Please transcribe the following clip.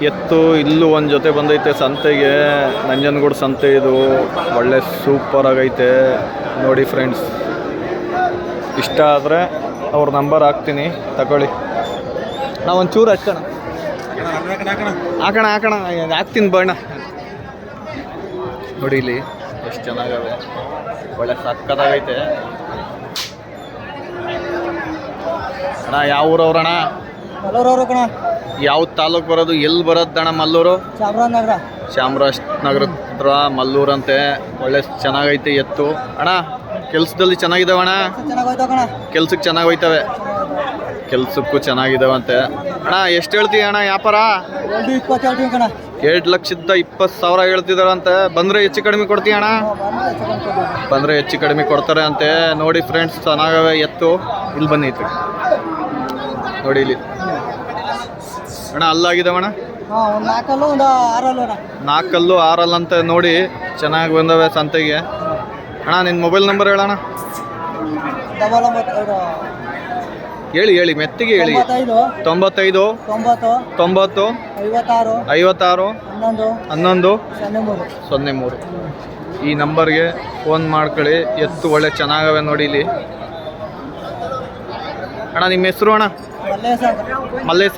ಎತ್ತು ಇಲ್ಲೂ ಒಂದು ಜೊತೆ ಬಂದೈತೆ ಸಂತೆಗೆ. ನಂಜನಗೂಡು ಸಂತೆ ಇದು. ಒಳ್ಳೆ ಸೂಪರ್ ಆಗೈತೆ ನೋಡಿ ಫ್ರೆಂಡ್ಸ್. ಇಷ್ಟ ಆದರೆ ಅವ್ರ ನಂಬರ್ ಹಾಕ್ತೀನಿ, ತಗೊಳ್ಳಿ. ನಾವು ಒಂಚೂರು ಹಾಕೋಣ ಹಾಕ್ತೀನಿ ಬಣ್ಣ. ನೋಡಿ ಇಲ್ಲಿ ಎಷ್ಟು ಚೆನ್ನಾಗವೆ, ಒಳ್ಳೆ ಸಕ್ಕತ್ತಾಗೈತೆ ಅಣ್ಣ. ಯಾವ ಊರವ್ರಣ್ಣ? ಮಲ್ಲೂರವರು ಕಣ. ಯಾವ ತಾಲೂಕು ಬರೋದು, ಎಲ್ಲಿ ಬರೋದಣ್ಣ? ಮಲ್ಲೂರು ಚಾಮರಾಜನಗರ. ಚಾಮರಾಜನಗರ ಹತ್ರ ಮಲ್ಲೂರಂತೆ. ಒಳ್ಳೆ ಚೆನ್ನಾಗೈತೆ ಎತ್ತು ಅಣ್ಣ. ಕೆಲ್ಸದಲ್ಲಿ ಚೆನ್ನಾಗಿದ್ದಾವಣ್ಣ? ಕೆಲ್ಸಕ್ಕೆ ಚೆನ್ನಾಗಿ ಹೋಯ್ತವೆ, ಕೆಲ್ಸಕ್ಕೂ ಚೆನ್ನಾಗಿದ್ದಾವಂತೆ ಅಣ್ಣ. ಎಷ್ಟು ಹೇಳ್ತೀಯ ಅಣ್ಣ ವ್ಯಾಪಾರ? 2,20,000 ಹೇಳ್ತಿದಾರಂತೆ. ಬಂದರೆ ಹೆಚ್ಚು ಕಡಿಮೆ ಕೊಡ್ತೀಯ ಅಣ್ಣ? ಬಂದರೆ ಹೆಚ್ಚು ಕಡಿಮೆ ಕೊಡ್ತಾರೆ ಅಂತೆ. ನೋಡಿ ಫ್ರೆಂಡ್ಸ್, ಚೆನ್ನಾಗವೆ ಎತ್ತು. ಇಲ್ಲಿ ಬಂದೈತೆ ನೋಡಿ ಇಲ್ಲಿ ಅಣ್ಣ. ಅಲ್ಲಾಗಿದ್ದಾವಣ್ಣ? 4 6 ಅಂತ ನೋಡಿ. ಚೆನ್ನಾಗಿ ಬಂದವೆ ಸಂತೆಗೆ ಅಣ್ಣ. ನಿನ್ನ ಮೊಬೈಲ್ ನಂಬರ್ ಹೇಳಣ್ಣ. ಹೇಳಿ ಮೆತ್ತಿಗೆ ಹೇಳಿ. 95 90 56 11 03 ಈ ನಂಬರ್ಗೆ ಫೋನ್ ಮಾಡ್ಕೊಳ್ಳಿ. ಎತ್ತು ಒಳ್ಳೆ ಚೆನ್ನಾಗವೆ ನೋಡಿ ಇಲ್ಲಿ ಅಣ್ಣ. ನಿಮ್ಮ ಹೆಸರು ಅಣ್ಣ? ಮಲ್ಲೇಶ.